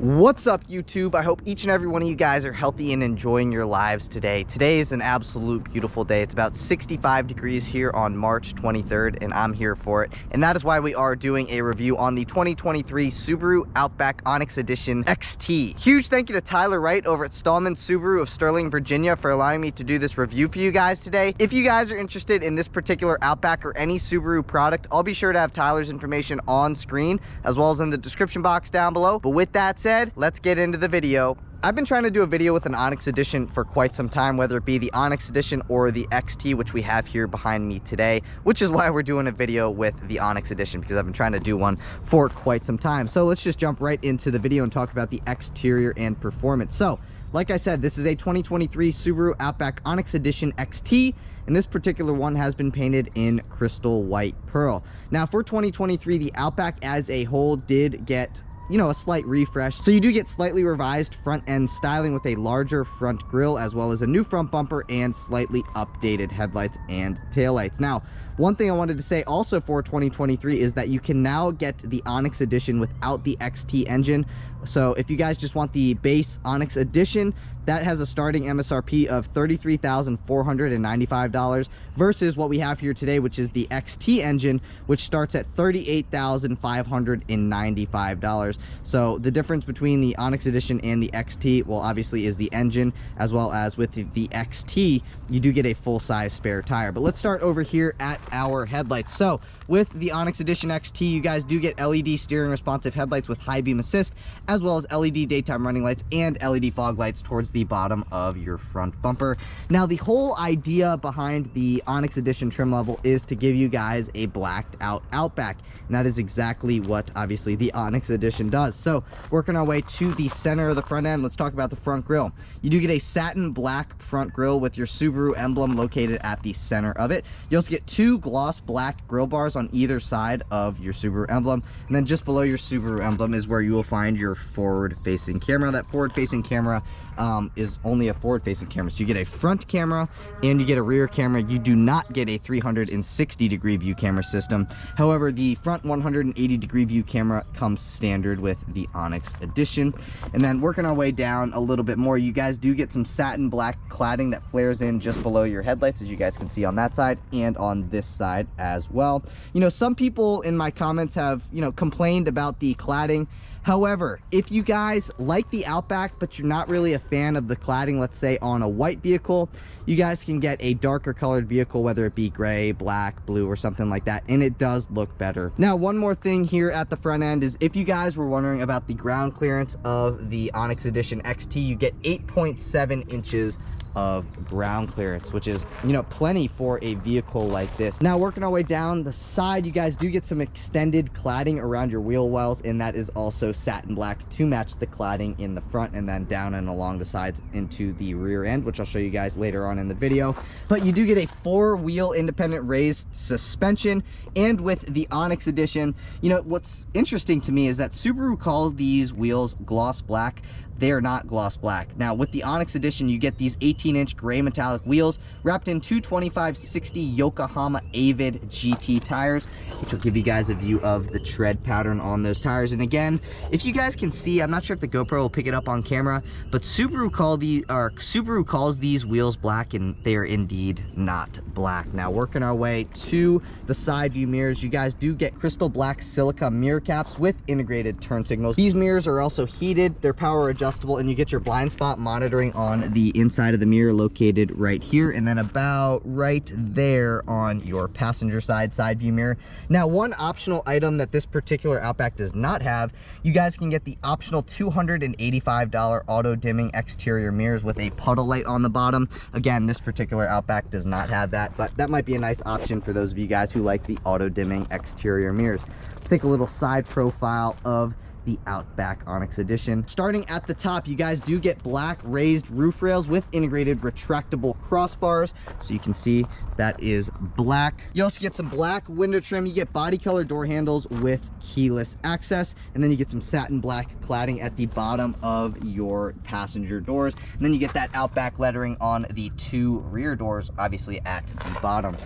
What's up, YouTube? I hope each and every one of you guys are healthy and enjoying your lives today. Today is an absolute beautiful day. It's about 65 degrees here on March 23rd, and I'm here for it. And that is why we are doing a review on the 2023 Subaru Outback Onyx Edition XT. Huge thank you to Tyler Wright over at Stohlman Subaru of Sterling, Virginia for allowing me to do this review for you guys today. If you guys are interested in this particular Outback or any Subaru product, I'll be sure to have Tyler's information on screen as well as in the description box down below. But with that said, let's get into the video. I've been trying to do a video with an Onyx Edition for quite some time, whether it be the Onyx Edition or the XT, which we have here behind me today, which is why we're doing a video with the Onyx Edition, because I've been trying to do one for quite some time. So let's just jump right into the video and talk about the exterior and performance. So, like I said, this is a 2023 Subaru Outback Onyx Edition XT, and this particular one has been painted in crystal white pearl. Now, for 2023, the Outback as a whole did get a slight refresh. So you do get slightly revised front end styling with a larger front grille, as well as a new front bumper and slightly updated headlights and taillights. Now, one thing I wanted to say also for 2023 is that you can now get the Onyx Edition without the XT engine. So if you guys just want the base Onyx Edition, that has a starting MSRP of $33,495 versus what we have here today, which is the XT engine, which starts at $38,595. So the difference between the Onyx Edition and the XT, well, obviously is the engine, as well as with the XT, you do get a full-size spare tire. But let's start over here at our headlights. So with the Onyx Edition XT, you guys do get LED steering responsive headlights with high beam assist, as well as LED daytime running lights and LED fog lights towards the bottom of your front bumper. Now, the whole idea behind the Onyx Edition trim level is to give you guys a blacked out Outback, and that is exactly what obviously the Onyx Edition does. So working our way to the center of the front end, let's talk about the front grille. You do get a satin black front grille with your Subaru emblem located at the center of it. You also get two gloss black grille bars on either side of your Subaru emblem, and then just below your Subaru emblem is where you will find your forward-facing camera. That forward-facing camera is only a forward-facing camera, so you get a front camera and you get a rear camera. You do not get a 360-degree view camera system. However, the front 180-degree view camera comes standard with the Onyx Edition. And then working our way down a little bit more, you guys do get some satin black cladding that flares in just below your headlights, as you guys can see on that side and on this side as well. Some people in my comments have complained about the cladding. However, if you guys like the Outback but you're not really a fan of the cladding, let's say on a white vehicle, you guys can get a darker colored vehicle, whether it be gray, black, blue, or something like that, and it does look better. Now, one more thing here at the front end is, if you guys were wondering about the ground clearance of the Onyx Edition XT, you get 8.7 inches of ground clearance, which is plenty for a vehicle like this. Now, working our way down the side, you guys do get some extended cladding around your wheel wells, and that is also satin black to match the cladding in the front, and then down and along the sides into the rear end, which I'll show you guys later on in the video. But you do get a 4-wheel independent raised suspension, and with the Onyx Edition, what's interesting to me is that Subaru calls these wheels gloss black. They are not gloss black. Now, with the Onyx Edition, you get these 18-inch gray metallic wheels wrapped in two 25/60 Yokohama Avid GT tires, which will give you guys a view of the tread pattern on those tires. And again, if you guys can see, I'm not sure if the GoPro will pick it up on camera, but Subaru calls these wheels black, and they are indeed not black. Now, working our way to the side view mirrors, you guys do get crystal black silica mirror caps with integrated turn signals. These mirrors are also heated, they're power adjustable, and you get your blind spot monitoring on the inside of the mirror located right here, and then about right there on your passenger side view mirror. Now, one optional item that this particular Outback does not have, you guys can get the optional $285 auto dimming exterior mirrors with a puddle light on the bottom. Again, this particular Outback does not have that, but that might be a nice option for those of you guys who like the auto dimming exterior mirrors. Let's take a little side profile of the Outback Onyx Edition. Starting at the top, you guys do get black raised roof rails with integrated retractable crossbars, so you can see that is black. You also get some black window trim, you get body color door handles with keyless access, and then you get some satin black cladding at the bottom of your passenger doors, and then you get that Outback lettering on the two rear doors, obviously at the bottom.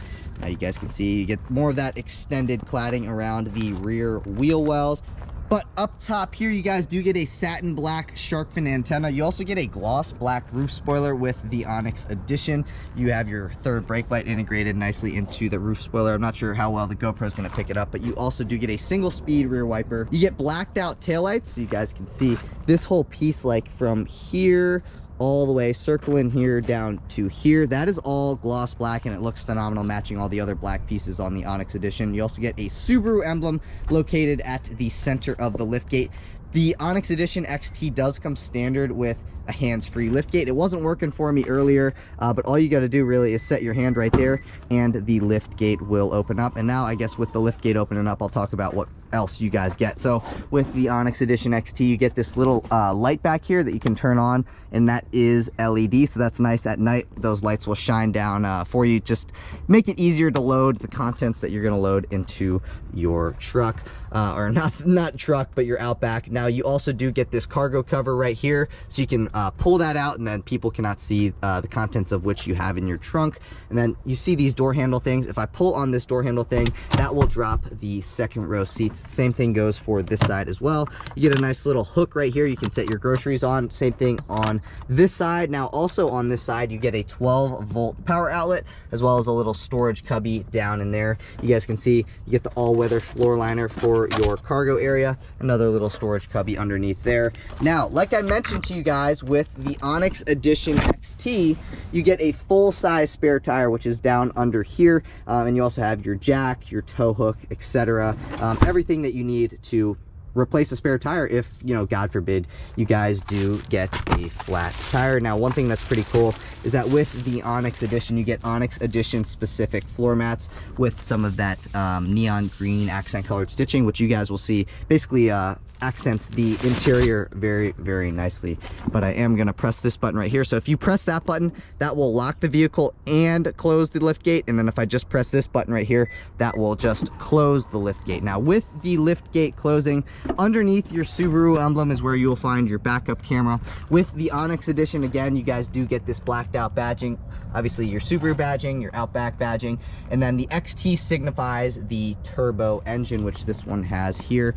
Now you guys can see you get more of that extended cladding around the rear wheel wells. But up top here, you guys do get a satin black shark fin antenna. You also get a gloss black roof spoiler with the Onyx Edition. You have your third brake light integrated nicely into the roof spoiler. I'm not sure how well the GoPro is going to pick it up, but you also do get a single speed rear wiper. You get blacked out taillights, so you guys can see this whole piece, like from here all the way circling here down to here. That is all gloss black, and it looks phenomenal, matching all the other black pieces on the Onyx Edition. You also get a Subaru emblem located at the center of the liftgate. The Onyx Edition XT does come standard with a hands-free liftgate. It wasn't working for me earlier, but all you got to do really is set your hand right there and the liftgate will open up. And now I guess with the liftgate opening up, I'll talk about what else you guys get. So with the Onyx Edition XT, you get this little light back here that you can turn on, and that is LED, so that's nice at night. Those lights will shine down for you, just make it easier to load the contents that you're going to load into your truck, or not truck, but your Outback. Now you also do get this cargo cover right here, so you can pull that out, and then people cannot see the contents of which you have in your trunk. And then you see these door handle things. If I pull on this door handle thing, that will drop the second row seats. Same thing goes for this side as well. You get a nice little hook right here. You can set your groceries on. Same thing on this side. Now also on this side, you get a 12-volt power outlet, as well as a little storage cubby down in there. You guys can see you get the all-weather floor liner for your cargo area, another little storage cubby underneath there. Now, like I mentioned to you guys, with the Onyx Edition XT, you get a full-size spare tire, which is down under here, and you also have your jack, your tow hook, etc. Everything that you need to replace a spare tire if, you know, God forbid, you guys do get a flat tire. Now, one thing that's pretty cool is that with the Onyx Edition, you get Onyx Edition specific floor mats with some of that neon green accent colored stitching, which you guys will see basically accents the interior very, very nicely. But I am going to press this button right here. So if you press that button, that will lock the vehicle and close the lift gate. And then if I just press this button right here, that will just close the lift gate. Now with the lift gate closing, underneath your Subaru emblem is where you will find your backup camera. With the Onyx Edition, again, you guys do get this blacked out badging, obviously your Subaru badging, your Outback badging, and then the XT signifies the turbo engine, which this one has here.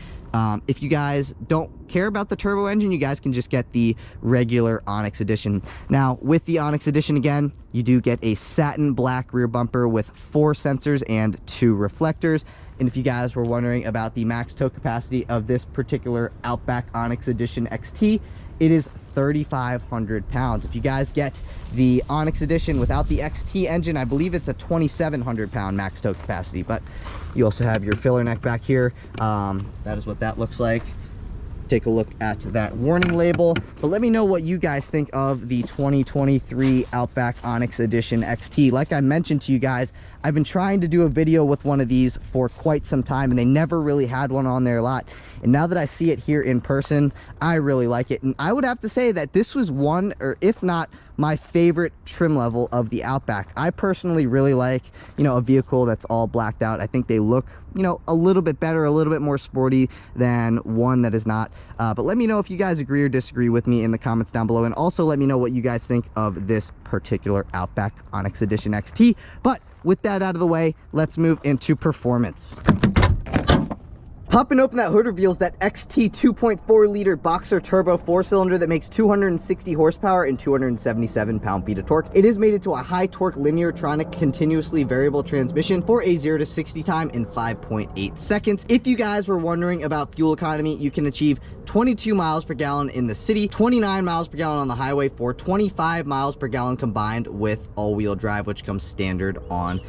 If you guys don't care about the turbo engine, you guys can just get the regular Onyx Edition. Now with the Onyx Edition, again, you do get a satin black rear bumper with 4 sensors and 2 reflectors. And if you guys were wondering about the max tow capacity of this particular Outback Onyx Edition XT, it is 3,500 pounds. If you guys get the Onyx Edition without the XT engine, I believe it's a 2,700 pound max tow capacity. But you also have your filler neck back here. That is what that looks like. Take a look at that warning label. But let me know what you guys think of the 2023 Outback Onyx Edition XT. Like I mentioned to you guys, I've been trying to do a video with one of these for quite some time, and they never really had one on their lot. And now that I see it here in person, I really like it. And I would have to say that this was one, or if not my favorite trim level of the Outback. I personally really like, you know, a vehicle that's all blacked out. I think they look, you know, a little bit better, a little bit more sporty than one that is not. But let me know if you guys agree or disagree with me in the comments down below. And also let me know what you guys think of this particular Outback Onyx Edition XT. But with that out of the way, let's move into performance. Popping open that hood reveals that XT 2.4 liter boxer turbo 4-cylinder that makes 260 horsepower and 277 pound-feet of torque. It is mated to a high torque lineartronic continuously variable transmission for a 0 to 60 time in 5.8 seconds. If you guys were wondering about fuel economy, you can achieve 22 miles per gallon in the city, 29 miles per gallon on the highway, for 25 miles per gallon combined with all-wheel drive, which comes standard on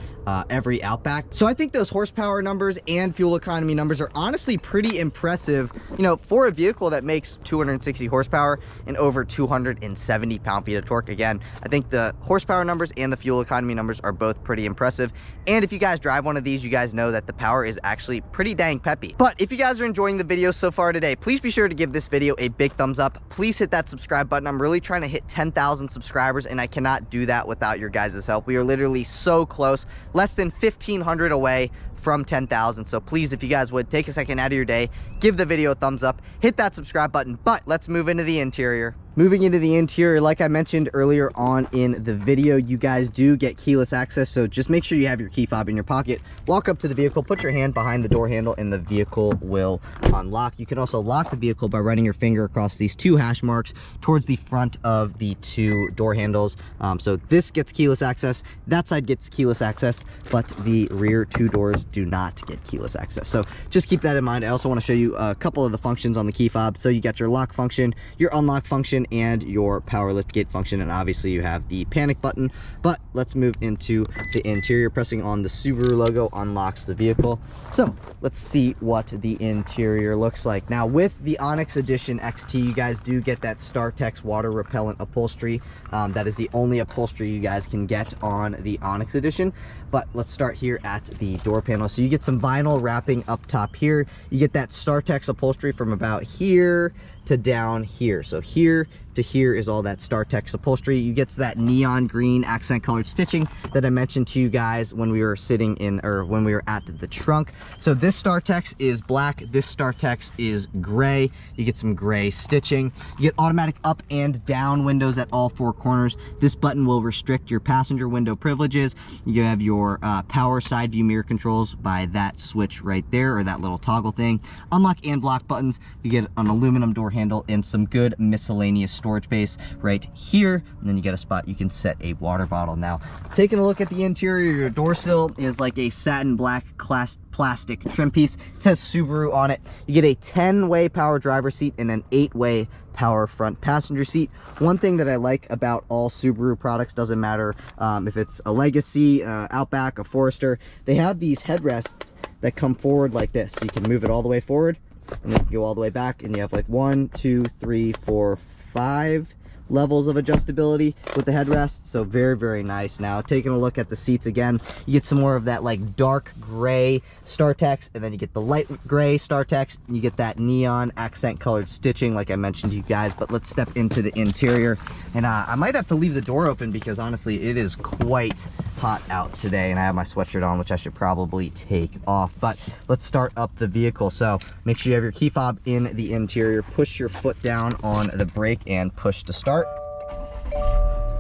every Outback. So I think those horsepower numbers and fuel economy numbers are honestly pretty impressive, you know, for a vehicle that makes 260 horsepower and over 270 pound-feet of torque. Again, I think the horsepower numbers and the fuel economy numbers are both pretty impressive. And if you guys drive one of these, you guys know that the power is actually pretty dang peppy. But if you guys are enjoying the video so far today, please be sure to give this video a big thumbs up. Please hit that subscribe button. I'm really trying to hit 10,000 subscribers, and I cannot do that without your guys' help. We are literally so close, less than 1,500 away from 10,000. So please, if you guys would, take a second out of your day, give the video a thumbs up, hit that subscribe button. But let's move into the interior. Moving into the interior, like I mentioned earlier on in the video, you guys do get keyless access, so just make sure you have your key fob in your pocket. Walk up to the vehicle, put your hand behind the door handle, and the vehicle will unlock. You can also lock the vehicle by running your finger across these two hash marks towards the front of the two door handles. So this gets keyless access, that side gets keyless access, but the rear two doors do not get keyless access. So just keep that in mind. I also want to show you a couple of the functions on the key fob. So you got your lock function, your unlock function, and your power lift gate function, and obviously you have the panic button. But let's move into the interior. Pressing on the Subaru logo unlocks the vehicle. So let's see what the interior looks like. Now with the Onyx Edition XT, you guys do get that StarTex water repellent upholstery. That is the only upholstery you guys can get on the Onyx Edition. But let's start here at the door panel. So you get some vinyl wrapping up top here. You get that StarTex upholstery from about here to down here. So here to here is all that StarTex upholstery. You get to that neon green accent colored stitching that I mentioned to you guys when we were sitting in, or when we were at the trunk. So this StarTex is black, this StarTex is gray. You get some gray stitching. You get automatic up and down windows at all four corners. This button will restrict your passenger window privileges. You have your power side view mirror controls by that switch right there, or that little toggle thing. Unlock and lock buttons. You get an aluminum door handle and some good miscellaneous storage space right here, and then you get a spot you can set a water bottle. Now taking a look at the interior, your door sill is like a satin black plastic trim piece. It says Subaru on it. You get a 10-way power driver seat and an 8-way power front passenger seat. One thing that I like about all Subaru products, doesn't matter if it's a Legacy, Outback, a Forester, they have these headrests that come forward like this. So you can move it all the way forward, and then go all the way back, and you have like 1, 2, 3, 4, 5 levels of adjustability with the headrest. So very, very nice. Now taking a look at the seats again, you get some more of that like dark gray StarTex, and then you get the light gray StarTex, and you get that neon accent colored stitching like I mentioned to you guys. But let's step into the interior, and I might have to leave the door open because honestly it is quite hot out today, and I have my sweatshirt on, which I should probably take off. But let's start up the vehicle. So make sure you have your key fob in the interior, push your foot down on the brake and push to start.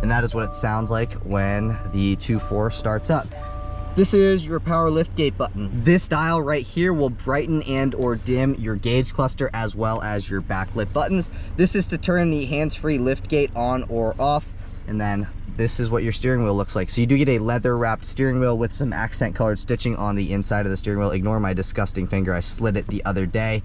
And that is what it sounds like when the 2.4 starts up. This is your power lift gate button. This dial right here will brighten and or dim your gauge cluster as well as your backlit buttons. This is to turn the hands-free lift gate on or off. And then this is what your steering wheel looks like. So you do get a leather wrapped steering wheel with some accent colored stitching on the inside of the steering wheel. Ignore my disgusting finger, I slid it the other day.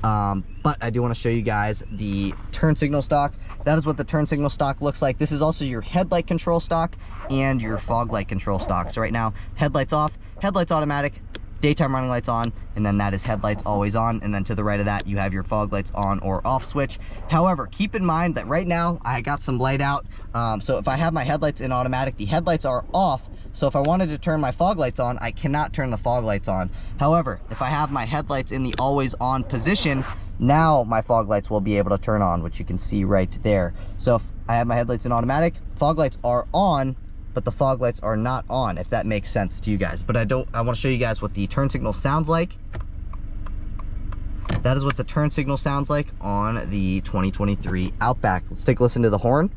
But I do want to show you guys the turn signal stock. That is what the turn signal stock looks like. This is also your headlight control stock and your fog light control stock. So right now, headlights off, headlights automatic, daytime running lights on, and then that is headlights always on. And then to the right of that, you have your fog lights on or off switch. However, keep in mind that right now I got some light out. So if I have my headlights in automatic, the headlights are off. So if I wanted to turn my fog lights on, I cannot turn the fog lights on. However, if I have my headlights in the always on position, now my fog lights will be able to turn on, which you can see right there. So if I have my headlights in automatic, fog lights are on, but the fog lights are not on, if that makes sense to you guys. But I want to show you guys what the turn signal sounds like. That is what the turn signal sounds like on the 2023 Outback. Let's take a listen to the horn.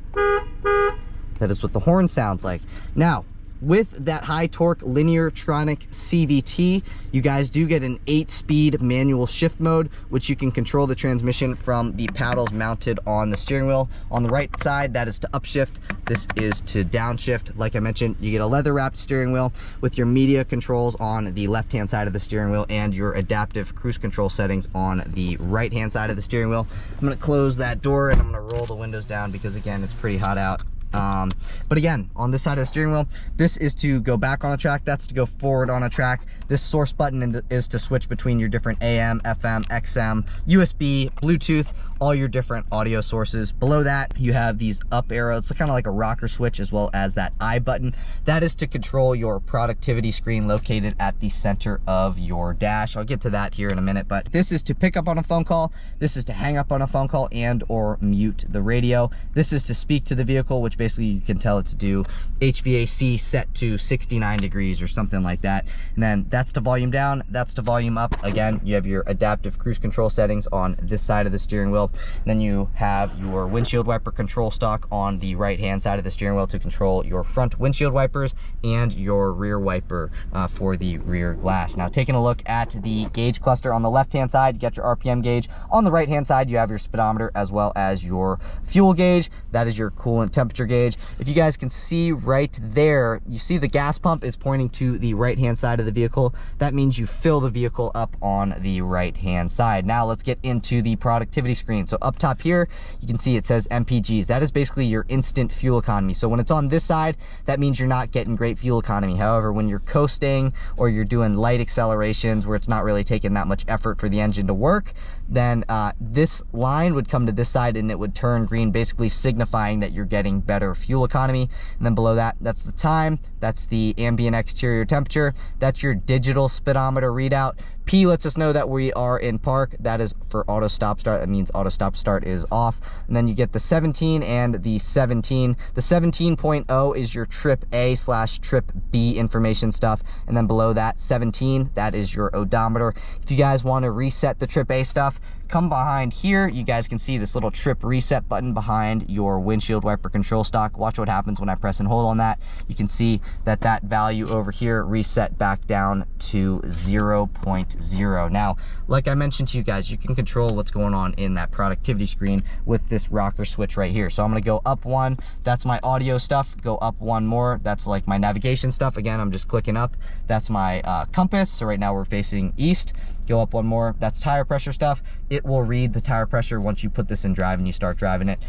That is what the horn sounds like. Now, with that high torque Lineartronic CVT, you guys do get an 8-speed manual shift mode, which you can control the transmission from the paddles mounted on the steering wheel. On the right side, that is to upshift. This is to downshift. Like I mentioned, you get a leather wrapped steering wheel with your media controls on the left hand side of the steering wheel and your adaptive cruise control settings on the right hand side of the steering wheel. I'm going to close that door and I'm going to roll the windows down because again, it's pretty hot out. But again, on this side of the steering wheel, this is to go back on a track, that's to go forward on a track. This source button is to switch between your different AM, FM, XM, USB, Bluetooth, all your different audio sources. Below that, you have these up arrows. It's kind of like a rocker switch, as well as that I button. That is to control your productivity screen located at the center of your dash. I'll get to that here in a minute, but this is to pick up on a phone call. This is to hang up on a phone call and or mute the radio. This is to speak to the vehicle, which basically you can tell it to do HVAC set to 69 degrees or something like that. And then that's to volume down, that's to volume up. Again, you have your adaptive cruise control settings on this side of the steering wheel. And then you have your windshield wiper control stalk on the right hand side of the steering wheel to control your front windshield wipers and your rear wiper for the rear glass. Now, taking a look at the gauge cluster on the left hand side, you got your RPM gauge. On the right hand side, you have your speedometer as well as your fuel gauge. That is your coolant temperature gauge. If you guys can see right there, you see the gas pump is pointing to the right hand side of the vehicle. That means you fill the vehicle up on the right hand side. Now let's get into the productivity screen. So up top here, you can see it says MPGs. That is basically your instant fuel economy. So when it's on this side, that means you're not getting great fuel economy. However, when you're coasting or you're doing light accelerations where it's not really taking that much effort for the engine to work, then this line would come to this side and it would turn green, basically signifying that you're getting better fuel economy. And then below that, that's the time, that's the ambient exterior temperature, that's your digital speedometer readout. P lets us know that we are in park. That is for auto stop start. That means auto stop start is off. And then you get the 17 and the 17. The 17.0 is your trip A / trip B information stuff. And then below that 17, that is your odometer. If you guys want to reset the trip A stuff, come behind here. You guys can see this little trip reset button behind your windshield wiper control stalk. Watch what happens when I press and hold on that. You can see that that value over here reset back down to 0.0. Now, like I mentioned to you guys, you can control what's going on in that productivity screen with this rocker switch right here. So I'm going to go up one. That's my audio stuff. Go up one more. That's like my navigation stuff. Again, I'm just clicking up. That's my compass. So right now we're facing east. Go up one more. That's tire pressure stuff. It will read the tire pressure once you put this in drive and you start driving it.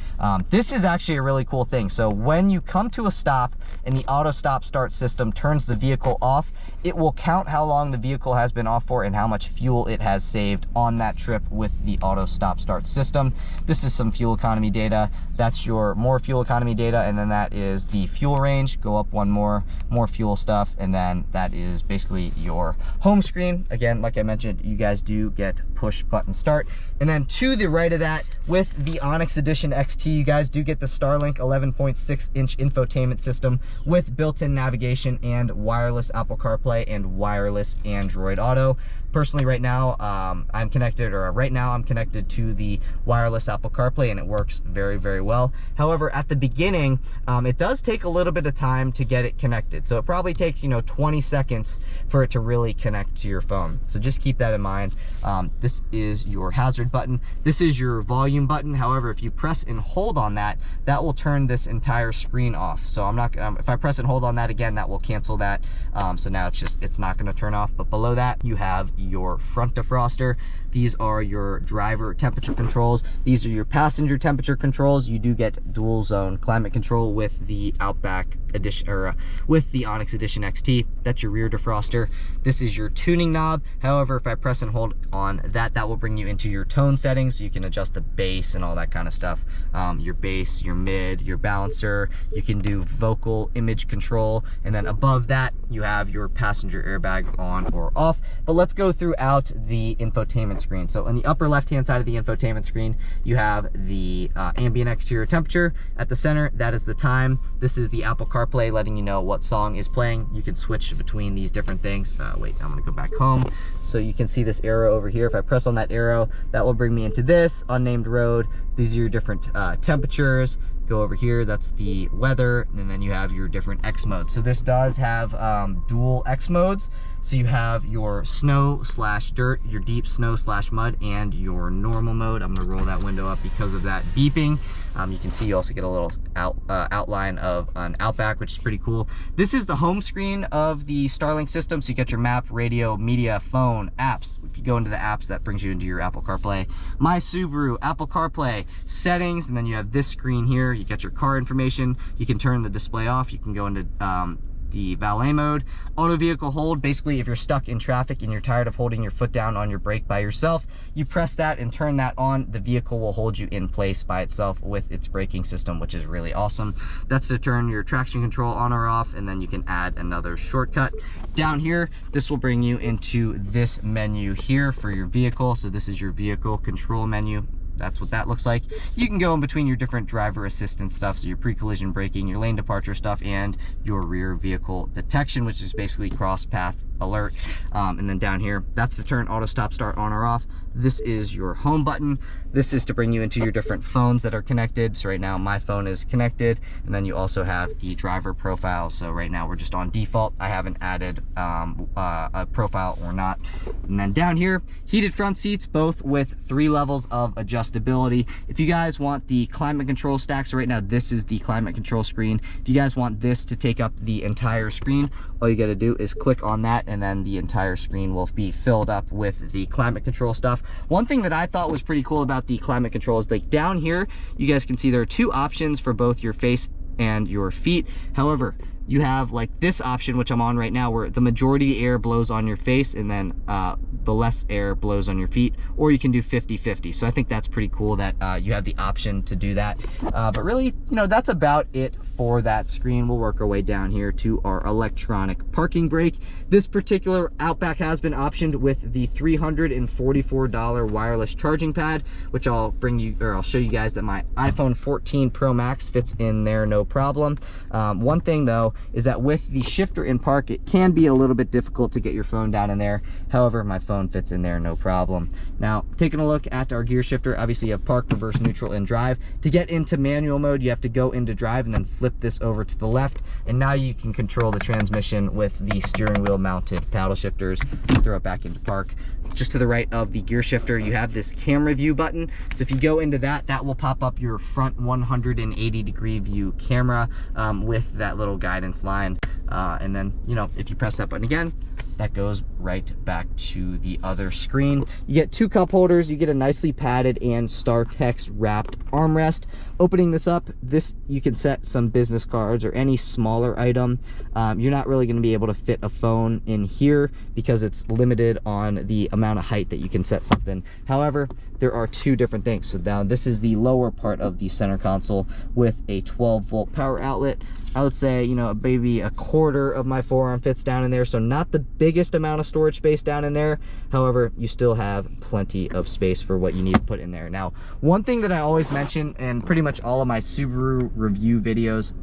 This is actually a really cool thing. So when you come to a stop and the auto stop start system turns the vehicle off, it will count how long the vehicle has been off for and how much fuel it has saved on that trip with the auto stop start system. This is some fuel economy data. That's your more fuel economy data, and then that is the fuel range. Go up one more fuel stuff, and then that is basically your home screen. Again, like I mentioned, you guys do get push button start. And then to the right of that, with the Onyx Edition XT, you guys do get the Starlink 11.6-inch infotainment system with built-in navigation and wireless Apple CarPlay and wireless Android Auto. Personally, right now I'm connected to the wireless Apple CarPlay, and it works very, very well. However, at the beginning, it does take a little bit of time to get it connected. So it probably takes, 20 seconds for it to really connect to your phone. So just keep that in mind. This is your hazard button. This is your volume button. However, if you press and hold on that, that will turn this entire screen off. So I'm not, if I press and hold on that again, that will cancel that. So now it's not going to turn off. But below that, you have your front defroster. These are your driver temperature controls. These are your passenger temperature controls. You do get dual zone climate control with the Outback Edition, or with the Onyx Edition XT. That's your rear defroster. This is your tuning knob. However, if I press and hold on that, that will bring you into your tone settings, so you can adjust the bass and all that kind of stuff. Your bass, your mid, your balancer. You can do vocal image control, and then above that you have your passenger airbag on or off. But let's go throughout the infotainment screen. So on the upper left hand side of the infotainment screen, you have the ambient exterior temperature. At the center, that is the time. This is the Apple CarPlay letting you know what song is playing. You can switch between these different things. Wait, I'm gonna go back home. So you can see this arrow over here. If I press on that arrow, that will bring me into this unnamed road. These are your different temperatures. Go over here, that's the weather, and then you have your different X modes. So this does have dual X modes. So you have your snow/dirt, your deep snow/mud, and your normal mode. I'm gonna roll that window up because of that beeping. You can see you also get a little outline of an Outback, which is pretty cool. This is the home screen of the Starlink system. So you get your map, radio, media, phone, apps. If you go into the apps, that brings you into your Apple CarPlay. My Subaru, Apple CarPlay, settings, and then you have this screen here. You get your car information. You can turn the display off. You can go into the valet mode. Auto vehicle hold, basically if you're stuck in traffic and you're tired of holding your foot down on your brake by yourself, you press that and turn that on. The vehicle will hold you in place by itself with its braking system, which is really awesome. That's to turn your traction control on or off, and then you can add another shortcut. Down here, this will bring you into this menu here for your vehicle. So this is your vehicle control menu. that's what that looks like. You can go in between your different driver assistance stuff, so your pre-collision braking, your lane departure stuff, and your rear vehicle detection, which is basically cross path alert. And then down here, that's to turn auto stop start on or off. This is your home button. This is to bring you into your different phones that are connected. So right now my phone is connected, and then you also have the driver profile. So right now we're just on default. I haven't added a profile or not. And then down here, heated front seats, both with 3 levels of adjustability. If you guys want the climate control stack, so right now this is the climate control screen. If you guys want this to take up the entire screen, all you gotta do is click on that, and then the entire screen will be filled up with the climate control stuff. One thing that I thought was pretty cool about the climate control is, like, down here, you guys can see there are 2 options for both your face and your feet. However, you have like this option, which I'm on right now, where the majority of the air blows on your face and then the less air blows on your feet, or you can do 50-50. So I think that's pretty cool that you have the option to do that. But really, you know, that's about it for that screen. We'll work our way down here to our electronic parking brake. This particular Outback has been optioned with the $344 wireless charging pad, which I'll show you guys that my iPhone 14 Pro Max fits in there no problem. One thing though is that with the shifter in park, it can be a little bit difficult to get your phone down in there. However, my phone fits in there no problem. Now, taking a look at our gear shifter, obviously you have park, reverse, neutral, and drive. To get into manual mode, you have to go into drive and then flip this over to the left, and now you can control the transmission with the steering wheel mounted paddle shifters. Throw it back into park. Just to the right of the gear shifter, you have this camera view button. So if you go into that, that will pop up your front 180-degree view camera with that little guidance line. And then, you know, if you press that button again, that goes right back to the other screen. You get 2 cup holders, you get a nicely padded and StarTex wrapped armrest. Opening this up, you can set some business cards or any smaller item. You're not really going to be able to fit a phone in here because it's limited on the amount of height that you can set something. However, there are 2 different things. So now this is the lower part of the center console with a 12-volt power outlet. I would say, you know, maybe a quarter of my forearm fits down in there, so not the biggest amount of storage space down in there. However, you still have plenty of space for what you need to put in there. Now, one thing that I always mention in pretty much all of my Subaru review videos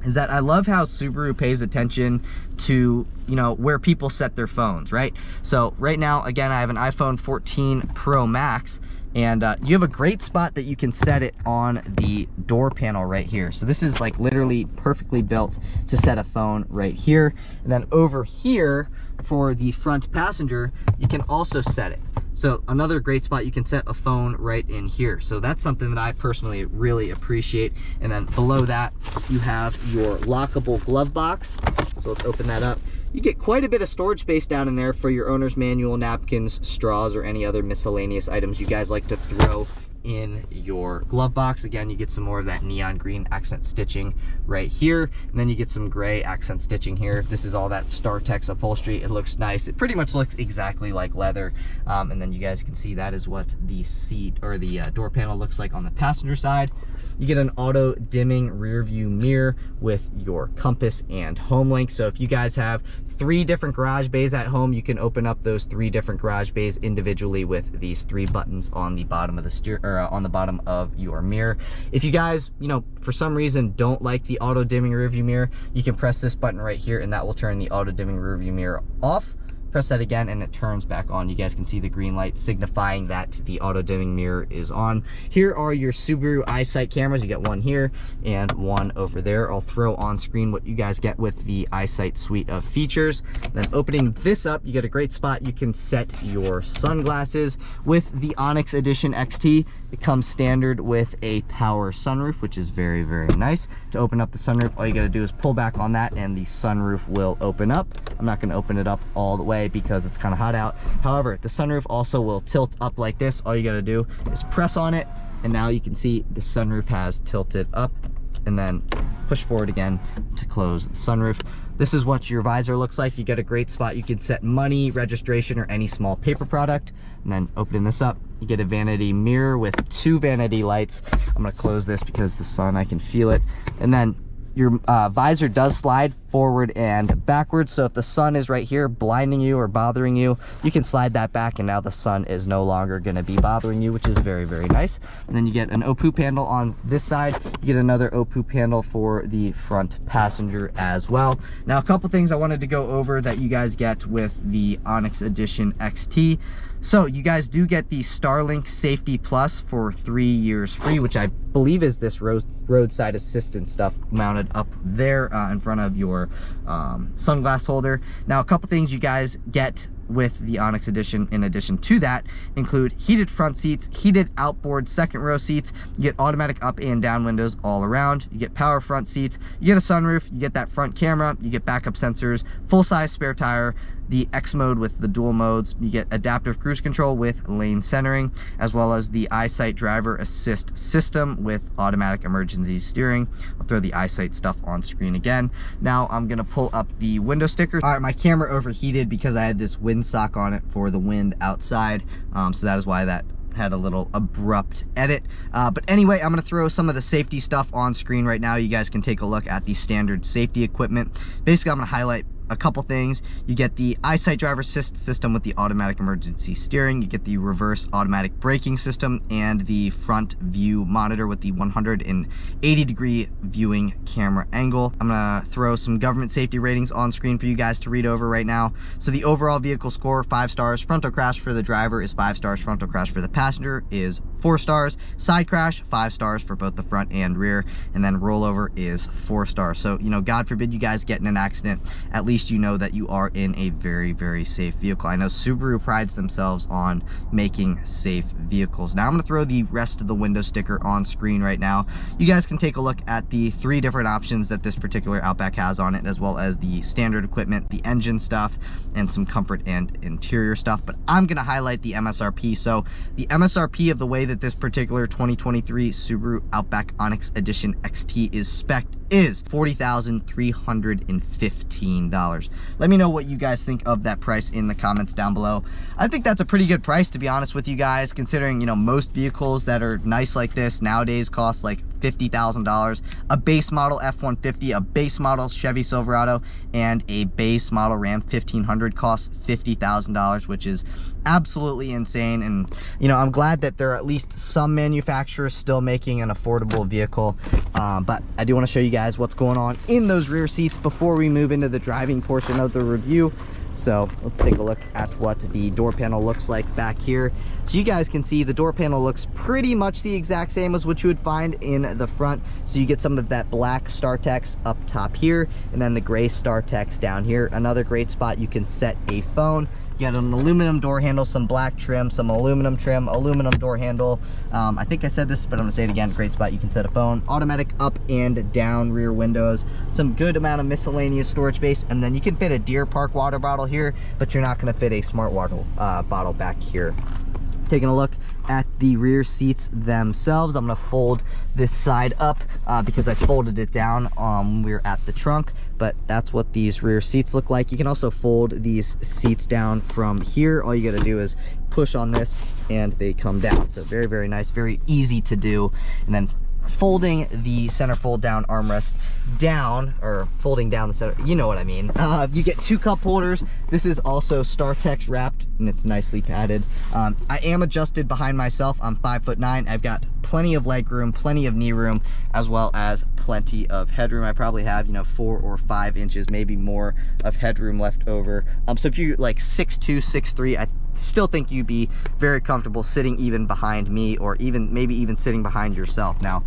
is that I love how Subaru pays attention to, you know, where people set their phones, right? So right now, again, I have an iPhone 14 Pro Max, and you have a great spot that you can set it on the door panel right here. So this is like literally perfectly built to set a phone right here. And then over here for the front passenger, you can also set it. So another great spot, you can set a phone right in here. So that's something that I personally really appreciate. And then below that, you have your lockable glove box. So let's open that up. You get quite a bit of storage space down in there for your owner's manual, napkins, straws, or any other miscellaneous items you guys like to throw in your glove box. Again, you get some more of that neon green accent stitching right here, and then you get some gray accent stitching here. This is all that StarTex upholstery. It looks nice. It pretty much looks exactly like leather. And then you guys can see that is what the seat or the door panel looks like on the passenger side. You get an auto dimming rear view mirror with your compass and home link. So if you guys have 3 different garage bays at home, you can open up those 3 different garage bays individually with these 3 buttons on the bottom of the on the bottom of your mirror. If you guys, you know, for some reason don't like the auto dimming rear view mirror, you can press this button right here and that will turn the auto dimming rear view mirror off. Press that again and it turns back on. You guys can see the green light signifying that the auto dimming mirror is on. Here are your Subaru EyeSight cameras. You get one here and one over there. I'll throw on screen what you guys get with the EyeSight suite of features. Then opening this up, you get a great spot. You can set your sunglasses. With the Onyx Edition XT, it comes standard with a power sunroof, which is very, very nice. To open up the sunroof, all you gotta do is pull back on that and the sunroof will open up. I'm not gonna open it up all the way because it's kind of hot out. However, the sunroof also will tilt up like this. All you got to do is press on it, and now you can see the sunroof has tilted up, and then push forward again to close the sunroof. This is what your visor looks like. You get a great spot. You can set money, registration, or any small paper product. And then opening this up, you get a vanity mirror with 2 vanity lights. I'm going to close this because the sun, I can feel it. And then your visor does slide forward and backwards. So if the sun is right here blinding you or bothering you, you can slide that back, and now the sun is no longer going to be bothering you, which is very, very nice. And then you get an O-Poop handle on this side. You get another O-Poop handle for the front passenger as well. Now, a couple things I wanted to go over that you guys get with the Onyx Edition XT. So you guys do get the Starlink Safety Plus for 3 years free, which I believe is this roadside assistance stuff mounted up there in front of your sunglass holder. Now, a couple things you guys get with the Onyx Edition in addition to that include heated front seats, heated outboard second row seats, you get automatic up and down windows all around, you get power front seats, you get a sunroof, you get that front camera, you get backup sensors, full-size spare tire, the X mode with the dual modes, you get adaptive cruise control with lane centering, as well as the EyeSight driver assist system with automatic emergency steering. I'll throw the EyeSight stuff on screen again. Now I'm gonna pull up the window sticker. All right, my camera overheated because I had this windsock on it for the wind outside, so that is why that had a little abrupt edit. But anyway, I'm gonna throw some of the safety stuff on screen right now. You guys can take a look at the standard safety equipment. Basically, I'm gonna highlight a couple things. You get the EyeSight driver assist system with the automatic emergency steering. You get the reverse automatic braking system and the front view monitor with the 180-degree viewing camera angle. I'm gonna throw some government safety ratings on screen for you guys to read over right now. So the overall vehicle score, 5 stars. Frontal crash for the driver is 5 stars. Frontal crash for the passenger is 4 stars. Side crash, 5 stars for both the front and rear. And then rollover is 4 stars. So, you know, God forbid you guys get in an accident, at least you know that you are in a very, very safe vehicle. I know Subaru prides themselves on making safe vehicles. Now I'm gonna throw the rest of the window sticker on screen right now. You guys can take a look at the 3 different options that this particular Outback has on it, as well as the standard equipment, the engine stuff, and some comfort and interior stuff. But I'm gonna highlight the MSRP. So the MSRP of the way that this particular 2023 Subaru Outback Onyx Edition XT is spec'd is $40,315. Let me know what you guys think of that price in the comments down below. I think that's a pretty good price, to be honest with you guys, considering, you know, most vehicles that are nice like this nowadays cost like $50,000. A base model F-150, a base model Chevy Silverado, and a base model Ram 1500 costs $50,000, which is absolutely insane. And, you know, I'm glad that there are at least some manufacturers still making an affordable vehicle. But I do want to show you guys what's going on in those rear seats before we move into the driving portion of the review. So let's take a look at what the door panel looks like back here. So you guys can see the door panel looks pretty much the exact same as what you would find in the front. So you get some of that black StarTex up top here, and then the gray StarTex down here. Another great spot, you can set a phone. You got an aluminum door handle, some black trim, some aluminum trim, aluminum door handle. I think I said this, but I'm gonna say it again. Great spot, you can set a phone. Automatic up and down rear windows. Some good amount of miscellaneous storage space, and then you can fit a Deer Park water bottle here, but you're not gonna fit a Smart Water bottle back here. Taking a look at the rear seats themselves, I'm gonna fold this side up because I folded it down when we were at the trunk, but that's what these rear seats look like. You can also fold these seats down from here. All you gotta do is push on this and they come down. So very, very nice, very easy to do. And then folding the center fold down armrest down, or folding down the center, you know what I mean. You get 2 cup holders. This is also StarTex wrapped and it's nicely padded. I am adjusted behind myself. I'm 5'9". I've got plenty of leg room, plenty of knee room, as well as plenty of headroom. I probably have, you know, 4 or 5 inches, maybe more, of headroom left over. So if you're like 6'2", 6'3", I still think you'd be very comfortable sitting even behind me, or even maybe even sitting behind yourself. Now,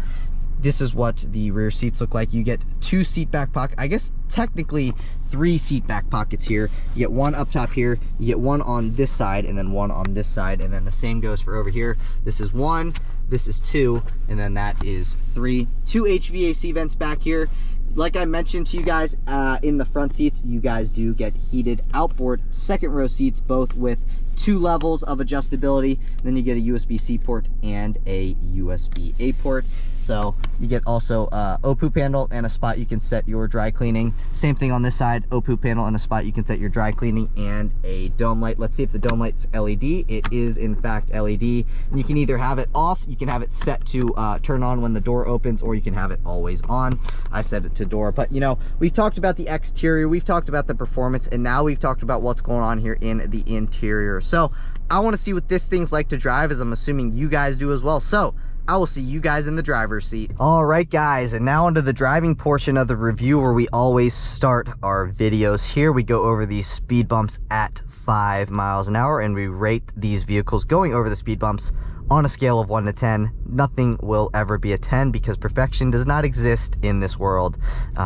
this is what the rear seats look like. You get 2 seat back pockets, I guess technically 3 seat back pockets here. You get 1 up top here, you get 1 on this side, and then 1 on this side, and then the same goes for over here. This is 1, this is 2, and then that is 3. 2 HVAC vents back here. Like I mentioned to you guys, in the front seats, you guys do get heated outboard second row seats, both with 2 levels of adjustability. Then you get a USB-C port and a USB-A port. So you get also OPU panel and a spot you can set your dry cleaning. Same thing on this side, OPU panel and a spot you can set your dry cleaning, and a dome light. Let's see if the dome light's LED. It is in fact LED. And you can either have it off, you can have it set to turn on when the door opens, or you can have it always on. I set it to door. But you know, we've talked about the exterior, we've talked about the performance, and now we've talked about what's going on here in the interior. So I want to see what this thing's like to drive, as I'm assuming you guys do as well. So I will see you guys in the driver's seat. All right, guys, and now onto the driving portion of the review, where we always start our videos. Here we go over these speed bumps at 5 miles an hour, and we rate these vehicles going over the speed bumps on a scale of 1 to 10. Nothing will ever be a 10, because perfection does not exist in this world,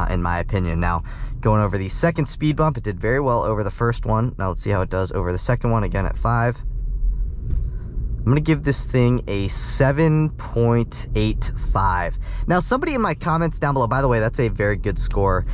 in my opinion. Now, going over the second speed bump, it did very well over the first one. Now let's see how it does over the second one, again at 5. I'm gonna give this thing a 7.85. Now, somebody in my comments down below, by the way, that's a very good score.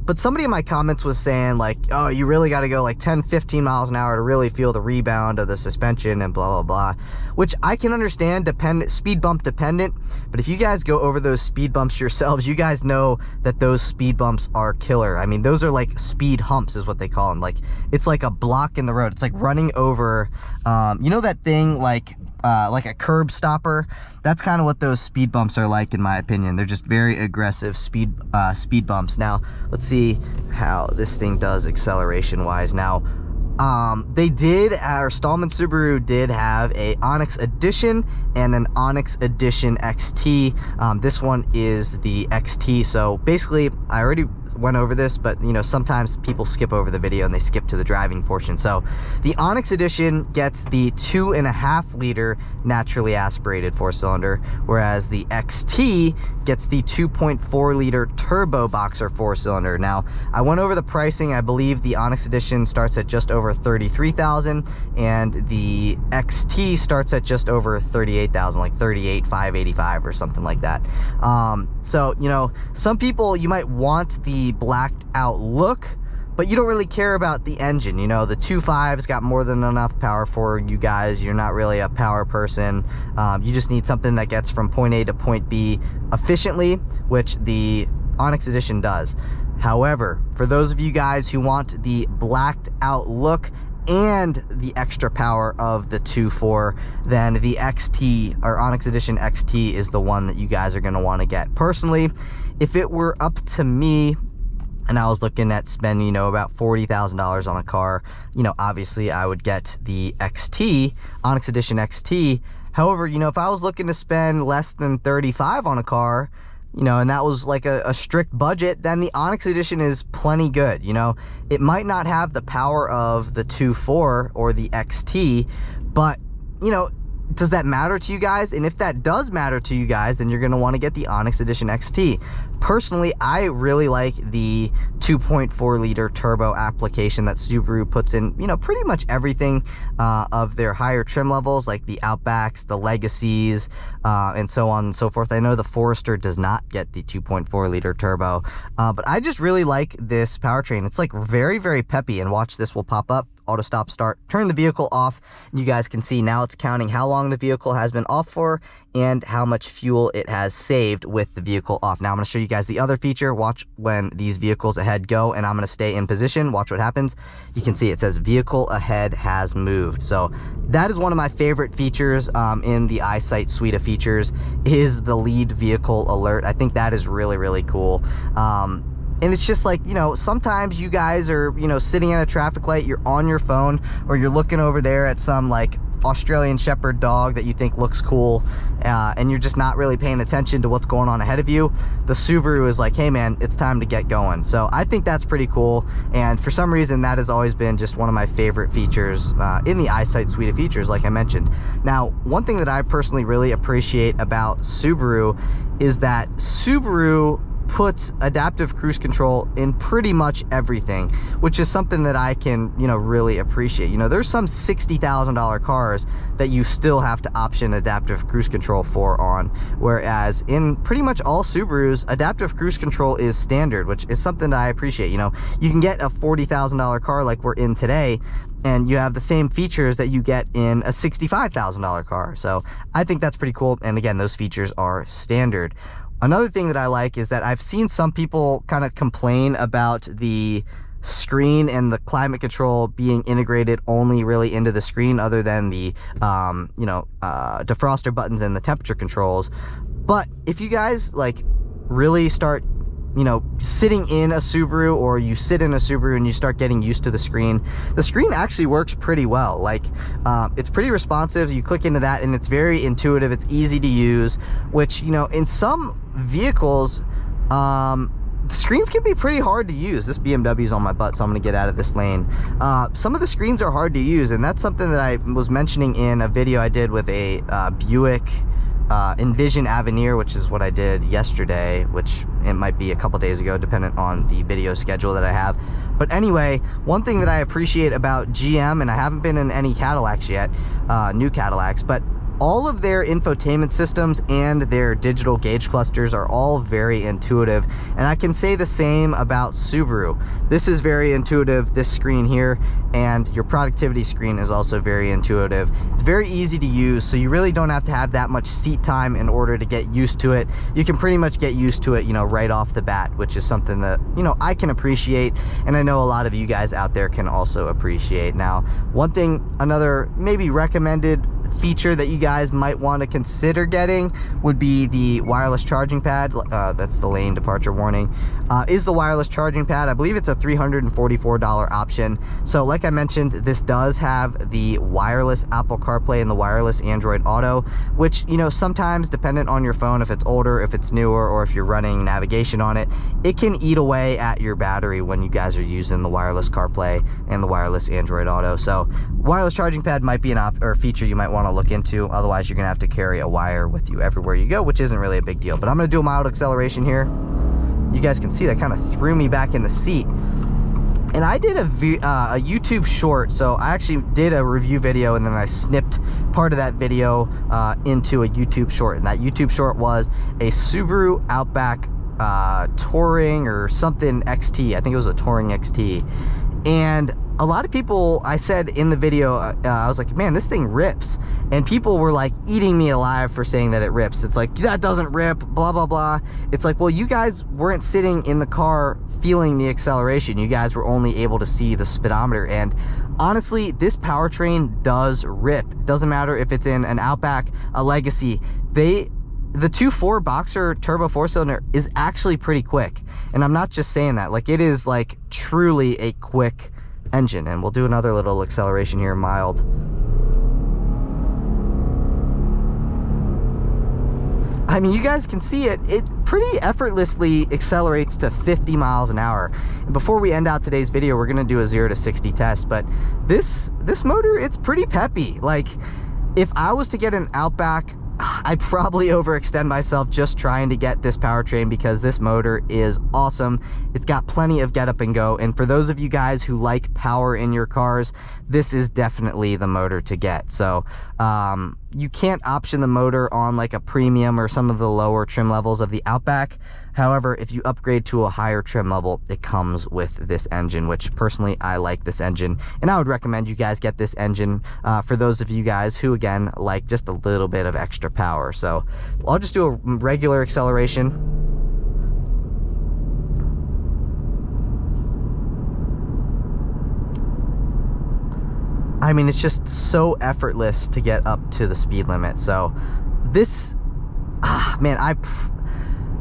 But somebody in my comments was saying like, oh, you really got to go like 10, 15 miles an hour to really feel the rebound of the suspension and blah, blah, blah, which I can understand, speed bump dependent. But if you guys go over those speed bumps yourselves, you guys know that those speed bumps are killer. I mean, those are like speed humps is what they call them. Like, it's like a block in the road. It's like running over, you know, that thing like a curb stopper. That's kind of what those speed bumps are like, in my opinion. They're just very aggressive speed bumps. Now let's see how this thing does acceleration wise. Now they did, or Stohlman Subaru did have a Onyx Edition and an Onyx Edition XT. This one is the XT. So basically, I already went over this, but you know, sometimes people skip over the video and they skip to the driving portion. So the Onyx Edition gets the 2.5 liter naturally aspirated 4-cylinder, whereas the XT gets the 2.4 liter turbo boxer 4-cylinder. Now, I went over the pricing. I believe the Onyx Edition starts at just over $33,000, and the XT starts at just over $38,000, like $38,585 or something like that. So you know, some people, you might want the blacked out look, but you don't really care about the engine. You know, the 2.5's got more than enough power for you guys. You're not really a power person. You just need something that gets from point A to point B efficiently, which the Onyx Edition does. However, for those of you guys who want the blacked out look and the extra power of the 2.4, then the XT, or Onyx Edition XT, is the one that you guys are going to want to get. Personally, if it were up to me and I was looking at spending, you know, about $40,000 on a car, you know, obviously I would get the XT, Onyx Edition XT. However, you know, if I was looking to spend less than $35,000 on a car, you know, and that was like a strict budget, then the Onyx Edition is plenty good. You know, it might not have the power of the 2.4 or the XT, but, you know, does that matter to you guys? And if that does matter to you guys, then you're going to want to get the Onyx Edition XT. Personally, I really like the 2.4 liter turbo application that Subaru puts in, you know, pretty much everything of their higher trim levels, like the Outbacks, the Legacies, and so on and so forth. I know the Forester does not get the 2.4 liter turbo, but I just really like this powertrain. It's like very, very peppy, and watch, this will pop up. Auto stop start, turn the vehicle off, and you guys can see now it's counting how long the vehicle has been off for and how much fuel it has saved with the vehicle off. Now I'm going to show you guys the other feature. Watch when these vehicles ahead go, and I'm going to stay in position. Watch what happens. You can see it says vehicle ahead has moved. So that is one of my favorite features in the EyeSight suite of features, is the lead vehicle alert. I think that is really, really cool. And it's just like, you know, sometimes you guys are, you know, sitting at a traffic light, you're on your phone, or you're looking over there at some like Australian Shepherd dog that you think looks cool, and you're just not really paying attention to what's going on ahead of you. The Subaru is like, hey man, it's time to get going. So I think that's pretty cool, and for some reason that has always been just one of my favorite features in the EyeSight suite of features, like I mentioned. Now, one thing that I personally really appreciate about Subaru is that Subaru puts adaptive cruise control in pretty much everything, which is something that I can, you know, really appreciate. You know, there's some $60,000 cars that you still have to option adaptive cruise control for on, whereas in pretty much all Subarus, adaptive cruise control is standard, which is something that I appreciate. You know, you can get a $40,000 car like we're in today, and you have the same features that you get in a $65,000 car. So I think that's pretty cool. And again, those features are standard. Another thing that I like is that I've seen some people kind of complain about the screen and the climate control being integrated only really into the screen, other than the defroster buttons and the temperature controls. But if you guys like really start sitting in a Subaru, or you sit in a Subaru and you start getting used to the screen actually works pretty well. Like it's pretty responsive. You click into that and it's very intuitive, it's easy to use, which in some vehicles the screens can be pretty hard to use. This BMW's on my butt, so I'm gonna get out of this lane. Some of the screens are hard to use, and that's something that I was mentioning in a video I did with a Buick Envision Avenir, which is what I did yesterday, which it might be a couple days ago dependent on the video schedule that I have. But anyway, one thing that I appreciate about GM, and I haven't been in any Cadillacs yet, new Cadillacs, but all of their infotainment systems and their digital gauge clusters are all very intuitive, and I can say the same about Subaru. This is very intuitive, this screen here, and your productivity screen is also very intuitive. It's very easy to use, so you really don't have to have that much seat time in order to get used to it. You can pretty much get used to it, right off the bat, which is something that, I can appreciate, and I know a lot of you guys out there can also appreciate. Now, one thing, another maybe recommended feature that you guys might want to consider getting would be the wireless charging pad. That's the lane departure warning, is the wireless charging pad. I believe it's a $344 option. So like I mentioned, this does have the wireless Apple CarPlay and the wireless Android Auto, which sometimes, dependent on your phone, if it's older, if it's newer, or if you're running navigation on it, it can eat away at your battery when you guys are using the wireless CarPlay and the wireless Android Auto. So wireless charging pad might be a feature you might want to look into. Otherwise, you're gonna have to carry a wire with you everywhere you go, which isn't really a big deal. But I'm gonna do a mild acceleration here. You guys can see that kind of threw me back in the seat. And I did a YouTube short, so I actually did a review video, and then I snipped part of that video into a YouTube short. And that YouTube short was a Subaru Outback Touring or something XT. I think it was a Touring XT. And a lot of people, I said in the video, I was like, man, this thing rips. And people were like eating me alive for saying that it rips. It's like, that doesn't rip, blah, blah, blah. It's like, well, you guys weren't sitting in the car feeling the acceleration. You guys were only able to see the speedometer. And honestly, this powertrain does rip. It doesn't matter if it's in an Outback, a Legacy. The 2.4 Boxer turbo 4-cylinder is actually pretty quick. And I'm not just saying that. Like, it is like truly a quick engine. And we'll do another little acceleration here, mild. I mean, you guys can see it pretty effortlessly accelerates to 50 miles an hour. And before we end out today's video, we're gonna do a 0 to 60 test, but this motor, it's pretty peppy. Like, if I was to get an Outback, I'd probably overextend myself just trying to get this powertrain, because this motor is awesome. It's got plenty of get up and go, and for those of you guys who like power in your cars, this is definitely the motor to get. So you can't option the motor on like a premium or some of the lower trim levels of the Outback. However, if you upgrade to a higher trim level, it comes with this engine, which personally, I like this engine. And I would recommend you guys get this engine for those of you guys who, again, like just a little bit of extra power. So I'll just do a regular acceleration. I mean, it's just so effortless to get up to the speed limit. So this, man,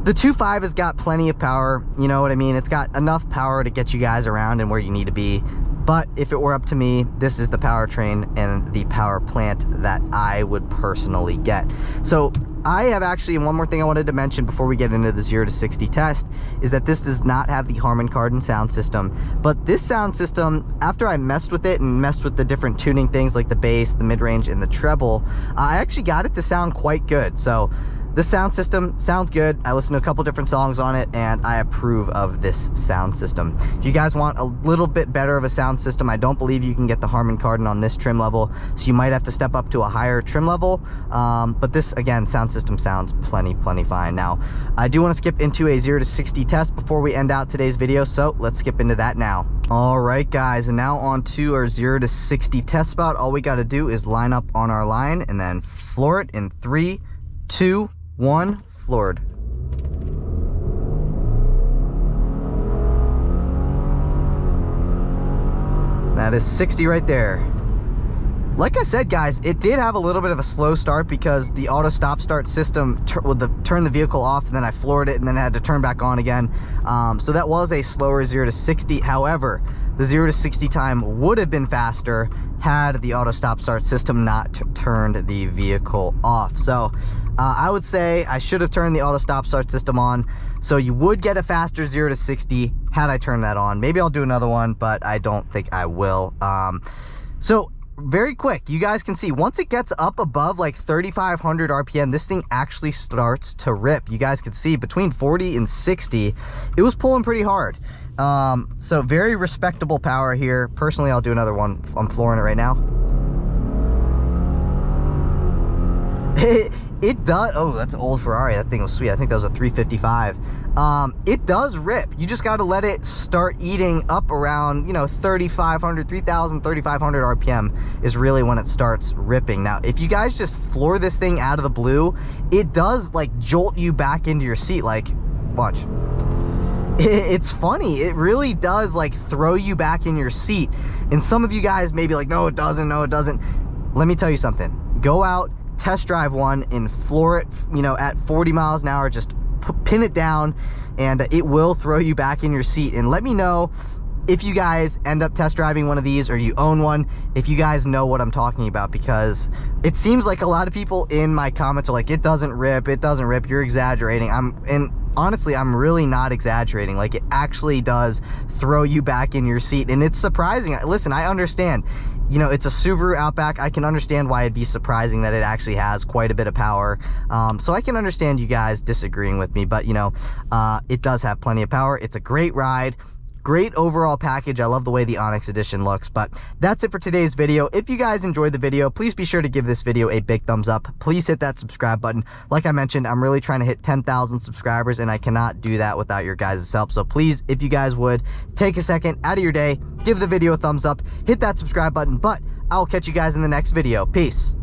the 2.5 has got plenty of power, you know what I mean? It's got enough power to get you guys around and where you need to be. But if it were up to me, this is the powertrain and the power plant that I would personally get. So I have actually, and one more thing I wanted to mention before we get into the 0 to 60 test, is that this does not have the Harman Kardon sound system. But this sound system, after I messed with it and messed with the different tuning things like the bass, the mid-range, and the treble, I actually got it to sound quite good. So This sound system sounds good. I listened to a couple different songs on it, and I approve of this sound system. If you guys want a little bit better of a sound system, I don't believe you can get the Harman Kardon on this trim level, so you might have to step up to a higher trim level. But this, again, sound system sounds plenty fine. Now, I do want to skip into a 0 to 60 test before we end out today's video, so let's skip into that now. All right, guys, and now on to our 0 to 60 test spot. All we got to do is line up on our line and then floor it in 3, 2, 1, floored. That is 60 right there. Like I said, guys, it did have a little bit of a slow start because the auto stop start system turned the vehicle off, and then I floored it and then I had to turn back on again. So that was a slower 0 to 60. However, the 0 to 60 time would have been faster had the auto stop start system not turned the vehicle off. So I would say I should have turned the auto stop start system on, so you would get a faster 0 to 60 had I turned that on. Maybe I'll do another one, but I don't think I will. So very quick, you guys can see once it gets up above like 3,500 RPM, this thing actually starts to rip. You guys can see between 40 and 60, it was pulling pretty hard. So very respectable power here. Personally, I'll do another one. I'm flooring it right now. It does. Oh, that's an old Ferrari. That thing was sweet. I think that was a 355. It does rip. You just got to let it start eating up around, you know, 3,500, 3,000, 3,500 RPM is really when it starts ripping. Now, if you guys just floor this thing out of the blue, it does like jolt you back into your seat. Like, watch. It's funny. It really does like throw you back in your seat. And some of you guys may be like, no, it doesn't. No, it doesn't. Let me tell you something. Go out, test drive one, and floor it, you know, at 40 miles an hour. Just pin it down, and it will throw you back in your seat. And let me know if you guys end up test driving one of these or you own one, if you guys know what I'm talking about, because it seems like a lot of people in my comments are like, it doesn't rip, you're exaggerating. And honestly, I'm really not exaggerating. Like, it actually does throw you back in your seat, and it's surprising. Listen, I understand, you know, it's a Subaru Outback. I can understand why it'd be surprising that it actually has quite a bit of power. So I can understand you guys disagreeing with me, but you know, it does have plenty of power. It's a great ride. Great overall package. I love the way the Onyx Edition looks. But that's it for today's video. If you guys enjoyed the video, please be sure to give this video a big thumbs up. Please hit that subscribe button. Like I mentioned, I'm really trying to hit 10,000 subscribers, and I cannot do that without your guys' help. So please, if you guys would, take a second out of your day, give the video a thumbs up, hit that subscribe button. But I'll catch you guys in the next video. Peace.